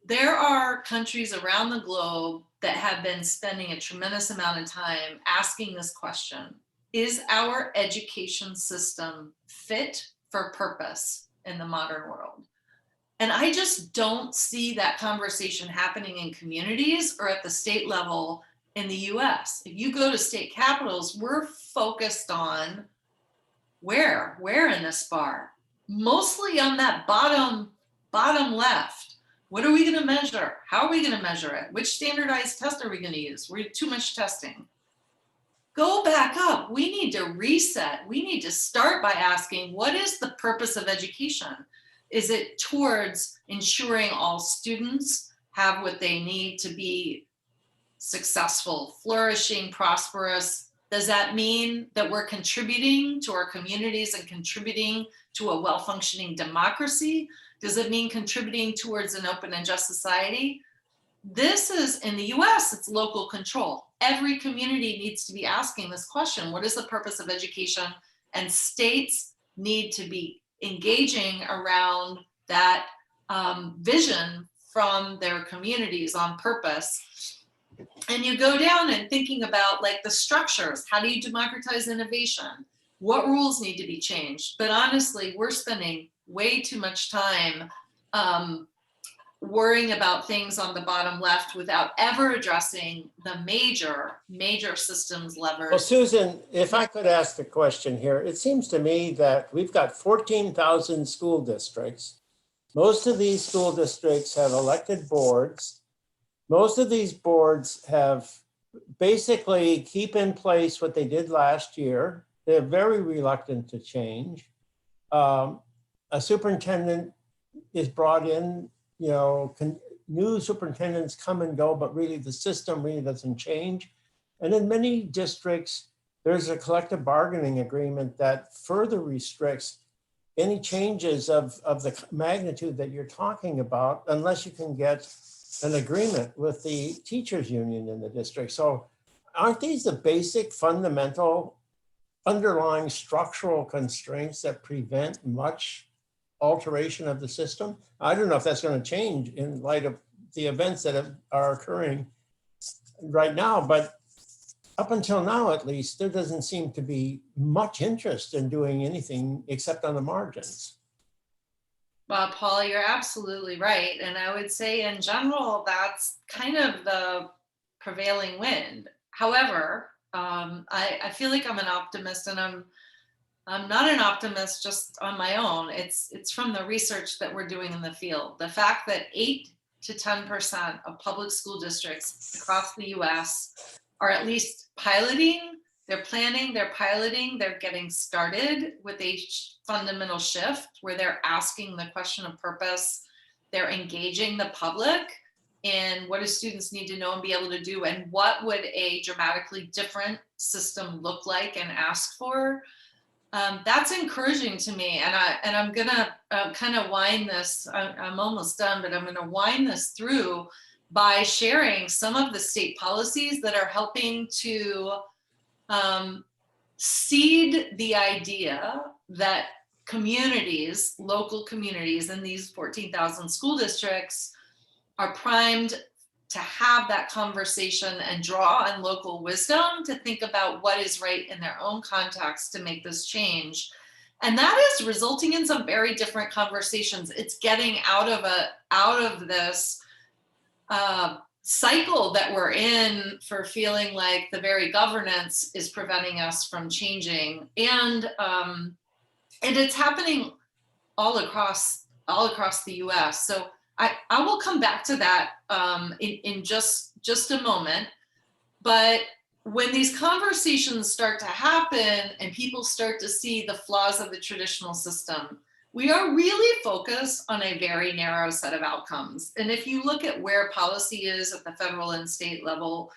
There are countries around the globe that have been spending a tremendous amount of time asking this question: is our education system fit for purpose in the modern world? And I just don't see that conversation happening in communities or at the state level in the US. If you go to state capitals, we're focused on where in this bar? Mostly on that bottom left. What are we going to measure? How are we going to measure it? Which standardized test are we going to use? We're too much testing. Go back up. We need to reset. We need to start by asking, what is the purpose of education? Is it towards ensuring all students have what they need to be successful, flourishing, prosperous? Does that mean that we're contributing to our communities and contributing to a well-functioning democracy? Does it mean contributing towards an open and just society? This is, in the US, it's local control. Every community needs to be asking this question: what is the purpose of education? And states need to be engaging around that vision from their communities on purpose. And you go down and thinking about like the structures. How do you democratize innovation? What rules need to be changed? But honestly, we're spending way too much time worrying about things on the bottom left without ever addressing the major systems levers. Well, Susan, if I could ask a question here, it seems to me that we've got 14,000 school districts. Most of these school districts have elected boards. Most of these boards have basically keep in place what they did last year. They're very reluctant to change. A superintendent is brought in, you know, new superintendents come and go, but really the system really doesn't change. And in many districts, there's a collective bargaining agreement that further restricts any changes of the magnitude that you're talking about, unless you can get an agreement with the teachers union in the district. So aren't these the basic fundamental underlying structural constraints that prevent much alteration of the system? I don't know if that's going to change in light of the events that are occurring right now, but up until now, at least, there doesn't seem to be much interest in doing anything except on the margins. Well, Paul, you're absolutely right. And I would say in general, that's kind of the prevailing wind. However, I feel like I'm an optimist, and I'm not an optimist just on my own. It's from the research that we're doing in the field. The fact that 8 to 10% of public school districts across the US are at least piloting, they're planning, they're piloting, they're getting started with a fundamental shift where they're asking the question of purpose, they're engaging the public in what do students need to know and be able to do, and what would a dramatically different system look like and ask for. That's encouraging to me, and I'm gonna kind of wind this. I'm almost done, but I'm gonna wind this through by sharing some of the state policies that are helping to seed the idea that communities, local communities in these 14,000 school districts are primed to have that conversation and draw on local wisdom to think about what is right in their own context to make this change. And that is resulting in some very different conversations. It's getting out of this cycle that we're in for feeling like the very governance is preventing us from changing. And it's happening all across the US. So I will come back to that in just a moment. But when these conversations start to happen and people start to see the flaws of the traditional system, we are really focused on a very narrow set of outcomes. And if you look at where policy is at the federal and state level,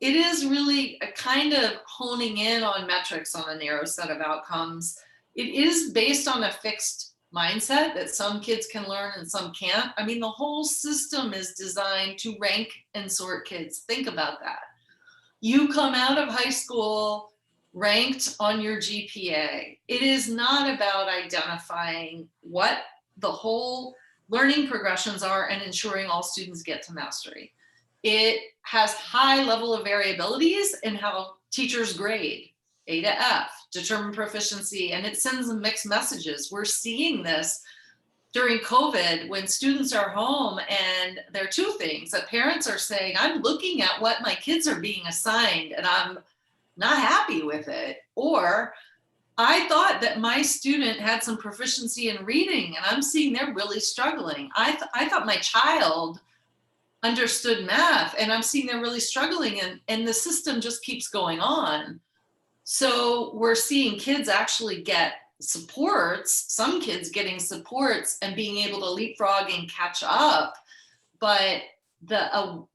it is really a kind of honing in on metrics on a narrow set of outcomes. It is based on a fixed mindset that some kids can learn and some can't. I mean, the whole system is designed to rank and sort kids. Think about that. You come out of high school ranked on your GPA. It is not about identifying what the whole learning progressions are and ensuring all students get to mastery. It has high level of variabilities in how teachers grade. A to F, determine proficiency, and it sends them mixed messages. We're seeing this during COVID when students are home, and there are two things that parents are saying, I'm looking at what my kids are being assigned and I'm not happy with it. Or I thought that my student had some proficiency in reading and I'm seeing they're really struggling. I thought my child understood math and I'm seeing they're really struggling, and the system just keeps going on. So we're seeing kids actually get supports, some kids getting supports and being able to leapfrog and catch up. But the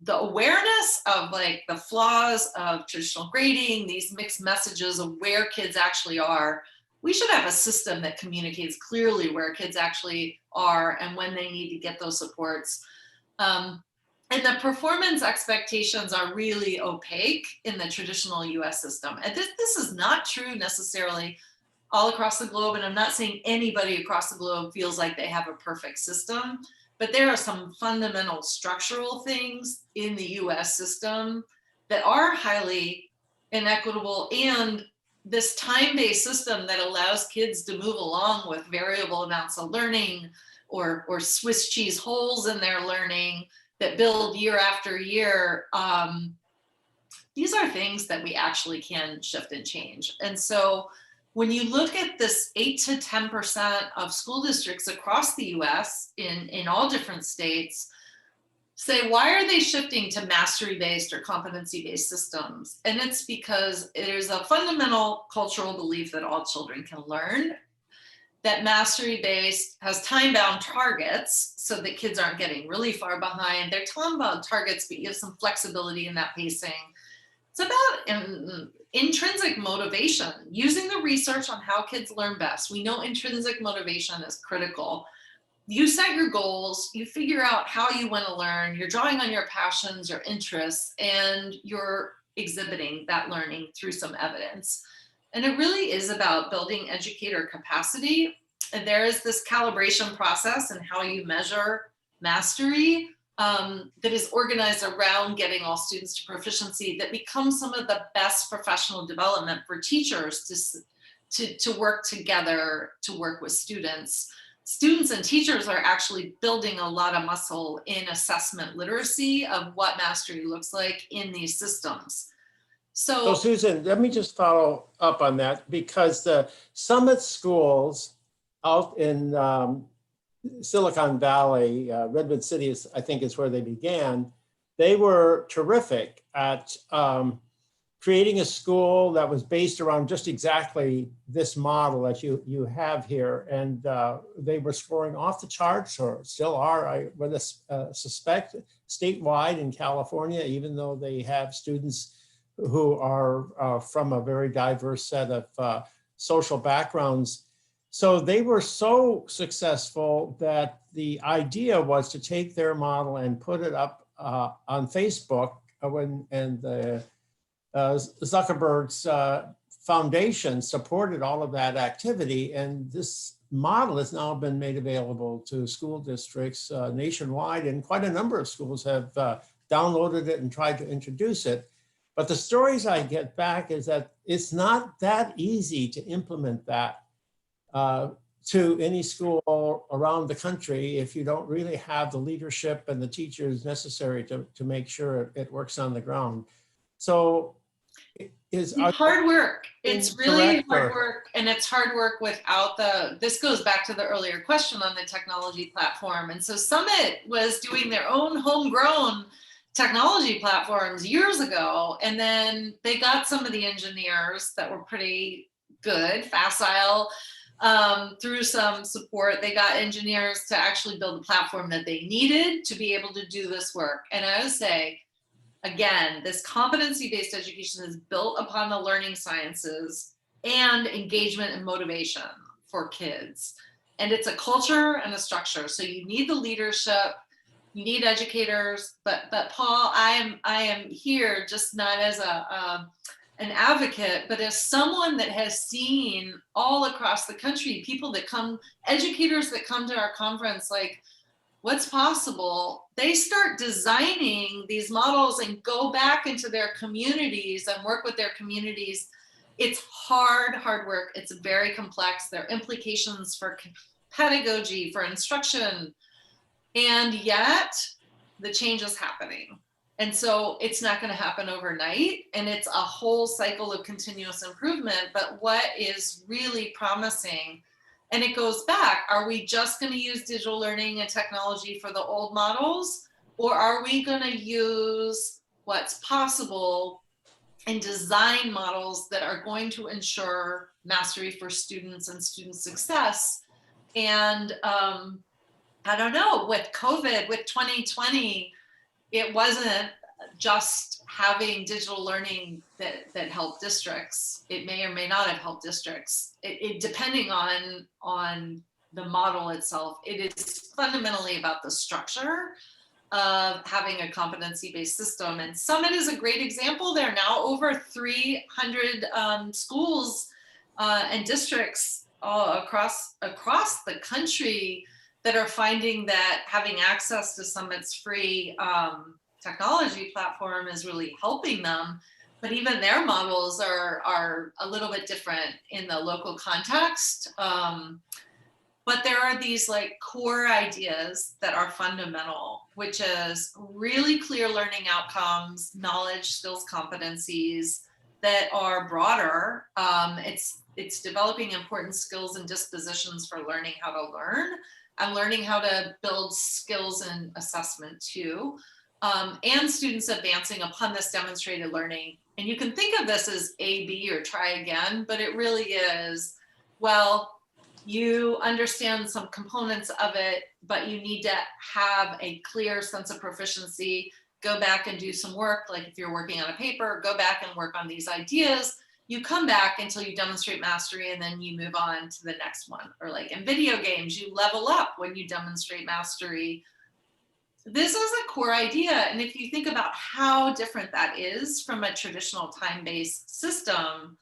awareness of like the flaws of traditional grading, these mixed messages of where kids actually are, we should have a system that communicates clearly where kids actually are and when they need to get those supports. And the performance expectations are really opaque in the traditional US system. And this is not true necessarily all across the globe. And I'm not saying anybody across the globe feels like they have a perfect system, but there are some fundamental structural things in the US system that are highly inequitable. And this time-based system that allows kids to move along with variable amounts of learning or Swiss cheese holes in their learning that build year after year, these are things that we actually can shift and change. And so when you look at this 8 to 10% of school districts across the US in all different states, say, why are they shifting to mastery-based or competency-based systems? And it's because there's a fundamental cultural belief that all children can learn, that mastery-based has time-bound targets so that kids aren't getting really far behind. They're time-bound targets, but you have some flexibility in that pacing. It's about intrinsic motivation, using the research on how kids learn best. We know intrinsic motivation is critical. You set your goals, you figure out how you want to learn, you're drawing on your passions, your interests, and you're exhibiting that learning through some evidence. And it really is about building educator capacity. And there is this calibration process and how you measure mastery that is organized around getting all students to proficiency, that becomes some of the best professional development for teachers to work together, to work with students. Students and teachers are actually building a lot of muscle in assessment literacy of what mastery looks like in these systems. So Susan, let me just follow up on that, because the Summit schools out in Silicon Valley, Redwood City, I think is where they began. They were terrific at creating a school that was based around just exactly this model that you have here. And they were scoring off the charts, or still are, I would suspect, statewide in California, even though they have students who are from a very diverse set of social backgrounds. So they were so successful that the idea was to take their model and put it up on Facebook and Zuckerberg's foundation supported all of that activity. And this model has now been made available to school districts nationwide, and quite a number of schools have downloaded it and tried to introduce it. But the stories I get back is that it's not that easy to implement that to any school around the country if you don't really have the leadership and the teachers necessary to make sure it works on the ground. So it's hard work. It's really hard work, and it's hard work without this goes back to the earlier question on the technology platform. And so Summit was doing their own homegrown technology platforms years ago, and then they got some of the engineers that were pretty good, facile, through some support. They got engineers to actually build the platform that they needed to be able to do this work. And I would say, again, this competency-based education is built upon the learning sciences and engagement and motivation for kids. And it's a culture and a structure. So you need the leadership, you need educators, but Paul, I am here just not as an advocate, but as someone that has seen all across the country, people that come, educators that come to our conference, like, what's possible? They start designing these models and go back into their communities and work with their communities. It's hard work. It's very complex. There are implications for pedagogy, for instruction, and yet the change is happening. And so it's not going to happen overnight, and it's a whole cycle of continuous improvement. But what is really promising, and it goes back, are we just going to use digital learning and technology for the old models, or are we going to use what's possible and design models that are going to ensure mastery for students and student success? And I don't know, with COVID, with 2020, it wasn't just having digital learning that helped districts. It may or may not have helped districts. It depending on the model itself. It is fundamentally about the structure of having a competency-based system. And Summit is a great example. There are now over 300 schools and districts across the country that are finding that having access to Summit's free technology platform is really helping them. But even their models are a little bit different in the local context. But there are these like core ideas that are fundamental, which is really clear learning outcomes, knowledge, skills, competencies that are broader. It's developing important skills and dispositions for learning how to learn. I'm learning how to build skills in assessment too, and students advancing upon this demonstrated learning. And you can think of this as A, B, or try again, but it really is, well, you understand some components of it, but you need to have a clear sense of proficiency, go back and do some work. Like if you're working on a paper, go back and work on these ideas. You come back until you demonstrate mastery, and then you move on to the next one. Or like in video games, you level up when you demonstrate mastery. This is a core idea. And if you think about how different that is from a traditional time-based system,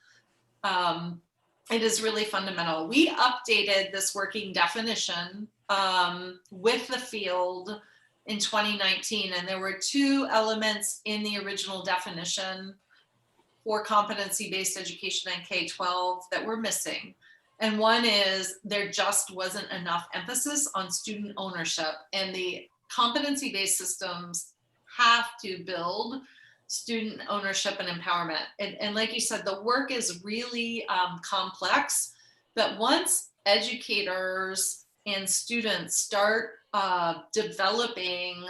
it is really fundamental. We updated this working definition with the field in 2019, and there were two elements in the original definition for competency-based education in K-12 that were missing. And one is there just wasn't enough emphasis on student ownership, and the competency-based systems have to build student ownership and empowerment. And like you said, the work is really complex, but once educators and students start developing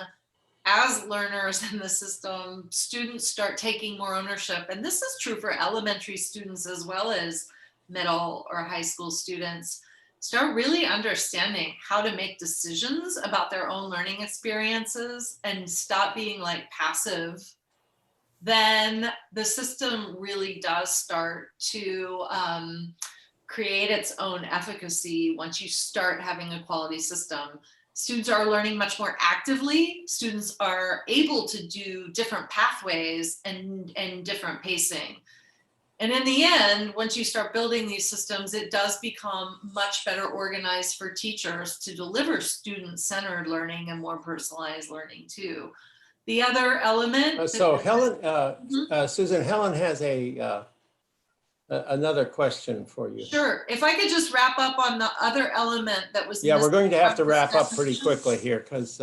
as learners in the system, students start taking more ownership. And this is true for elementary students as well as middle or high school students. Start really understanding how to make decisions about their own learning experiences and stop being like passive, then the system really does start to create its own efficacy once you start having a quality system. Students are learning much more actively. Students are able to do different pathways and different pacing. And in the end, once you start building these systems, it does become much better organized for teachers to deliver student-centered learning and more personalized learning too. The other element. So Helen, Susan, Helen has another question for you. Sure. If I could just wrap up on the other element that was. Yeah, we're going to have to wrap up pretty quickly here because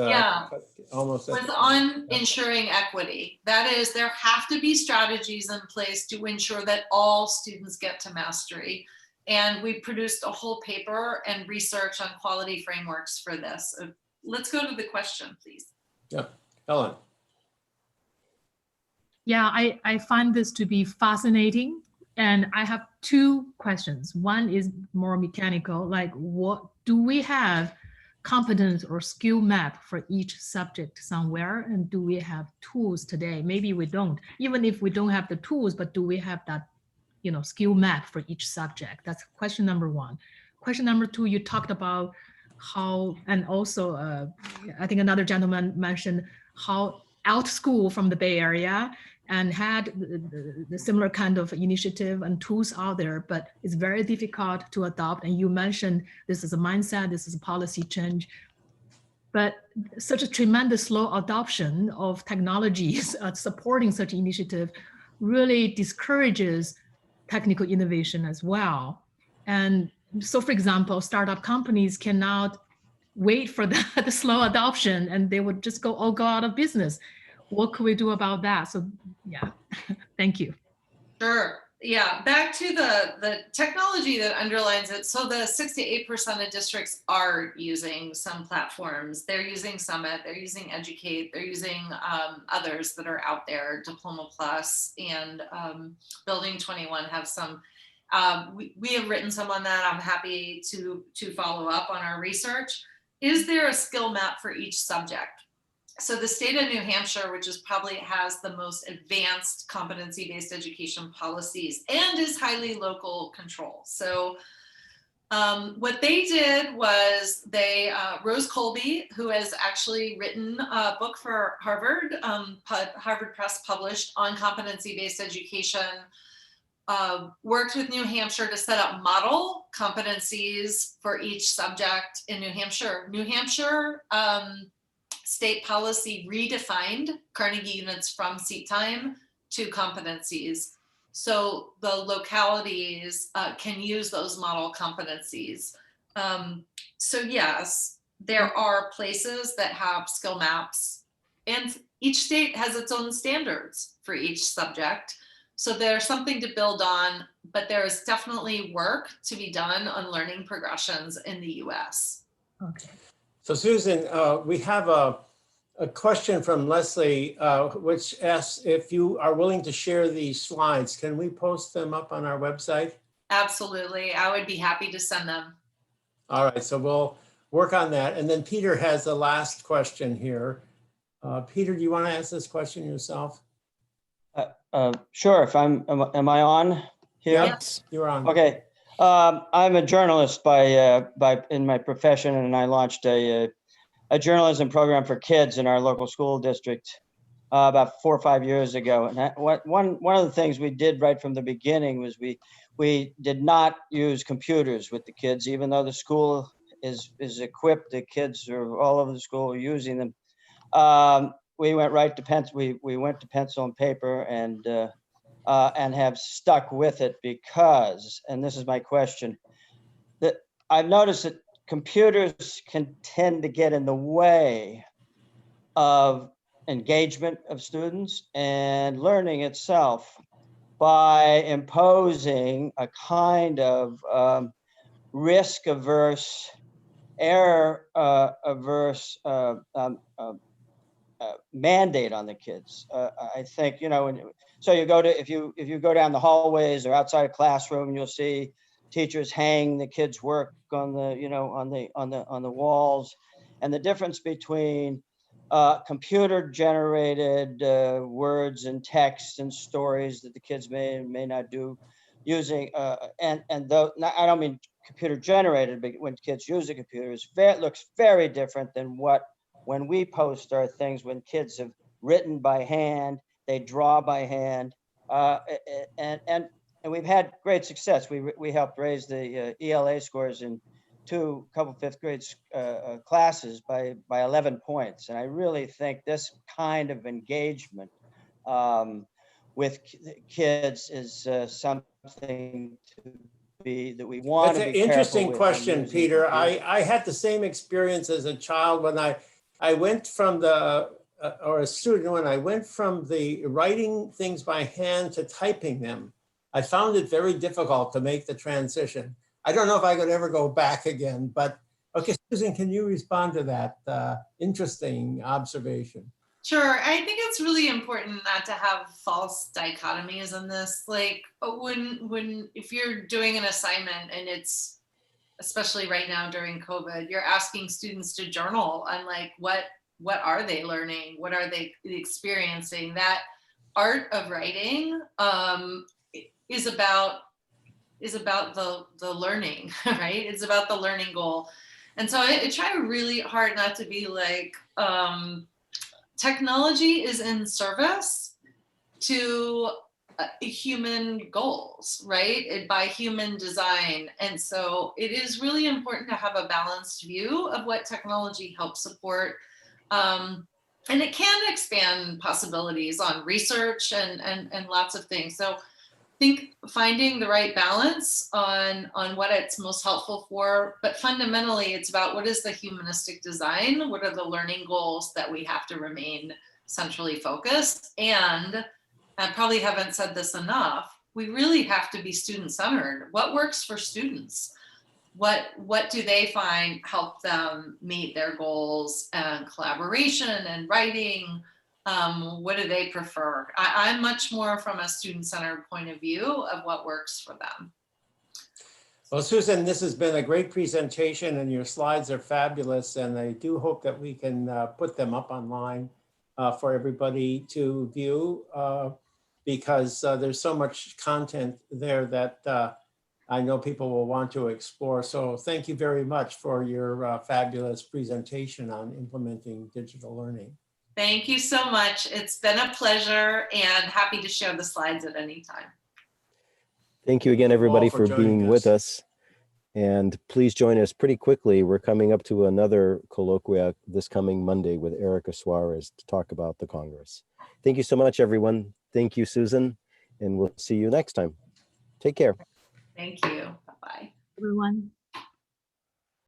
almost. Was on ensuring equity. That is, there have to be strategies in place to ensure that all students get to mastery. And we produced a whole paper and research on quality frameworks for this. Let's go to the question, please. Yeah, Helen. Yeah, I find this to be fascinating. And I have two questions. One is more mechanical, like what do we have competence or skill map for each subject somewhere? And do we have tools today? Maybe we don't, even if we don't have the tools, but do we have that, skill map for each subject? That's question number one. Question number two, you talked about how, and also I think another gentleman mentioned how out school from the Bay Area and had the similar kind of initiative and tools out there, but it's very difficult to adopt. And you mentioned this is a mindset, this is a policy change, but such a tremendous slow adoption of technologies supporting such initiative really discourages technical innovation as well. And so, for example, startup companies cannot wait for the slow adoption and they would just go out of business. What could we do about that? So yeah, thank you. Sure. Yeah, back to the technology that underlines it. So the 6 to 8% of districts are using some platforms. They're using Summit, they're using Educate, they're using others that are out there, Diploma Plus and Building 21 have some. We have written some on that. I'm happy to follow up on our research. Is there a skill map for each subject? So the state of New Hampshire, which is probably has the most advanced competency-based education policies and is highly local control. So what they did was they, Rose Colby, who has actually written a book for Harvard, Harvard Press published on competency-based education, worked with New Hampshire to set up model competencies for each subject in New Hampshire. New Hampshire, state policy redefined Carnegie units from seat time to competencies. So the localities can use those model competencies. So yes, there are places that have skill maps and each state has its own standards for each subject. So there's something to build on, but there is definitely work to be done on learning progressions in the US. Okay. So Susan, we have a question from Leslie, which asks if you are willing to share these slides. Can we post them up on our website? Absolutely, I would be happy to send them. All right, so we'll work on that. And then Peter has the last question here. Peter, do you want to ask this question yourself? Sure, if am I on here? Yes, you're on. Okay. I'm a journalist by in my profession, and I launched a journalism program for kids in our local school district about 4 or 5 years ago. And one of the things we did right from the beginning was we did not use computers with the kids, even though the school is equipped. The kids are all over the school using them. we went right to pencil. We went to pencil and paper and have stuck with it because, and this is my question, that I've noticed that computers can tend to get in the way of engagement of students and learning itself by imposing a kind of risk averse, error averse mandate on the kids. I think, you know, so you go to, if you go down the hallways or outside a classroom, you'll see teachers hang the kids' work on the, you know, on the walls. And the difference between computer generated words and text and stories that the kids may not do using and though I don't mean computer generated, but when kids use the computers, looks very different than what when we post our things, when kids have written by hand, they draw by hand, and we've had great success. We helped raise the ELA scores in couple fifth grade classes by 11 points. And I really think this kind of engagement with kids is something that we want to be careful with. That's an interesting question, Peter. I had the same experience as a child when I went from or a student, when I went from the writing things by hand to typing them. I found it very difficult to make the transition. I don't know if I could ever go back again, but okay, Susan, can you respond to that interesting observation? Sure. I think it's really important not to have false dichotomies in this. Like if you're doing an assignment and it's, especially right now during COVID, you're asking students to journal on like, what are they learning? What are they experiencing? That art of writing is about the learning, right? It's about the learning goal. And so I try really hard not to be like, technology is in service to human goals, right? By human design. And so it is really important to have a balanced view of what technology helps support. And it can expand possibilities on research and lots of things. So I think finding the right balance on what it's most helpful for, but fundamentally it's about what is the humanistic design, what are the learning goals that we have to remain centrally focused. And I probably haven't said this enough, we really have to be student-centered. What works for students? What do they find help them meet their goals and collaboration and writing? What do they prefer? I'm much more from a student-centered point of view of what works for them. Well, Susan, this has been a great presentation and your slides are fabulous. And I do hope that we can put them up online for everybody to view because there's so much content there that I know people will want to explore. So thank you very much for your fabulous presentation on implementing digital learning. Thank you so much. It's been a pleasure and happy to share the slides at any time. Thank you again, everybody, for being with us. And please join us pretty quickly. We're coming up to another colloquia this coming Monday with Erica Suarez to talk about the Congress. Thank you so much, everyone. Thank you, Susan, and we'll see you next time. Take care. Thank you. Bye-bye. Everyone.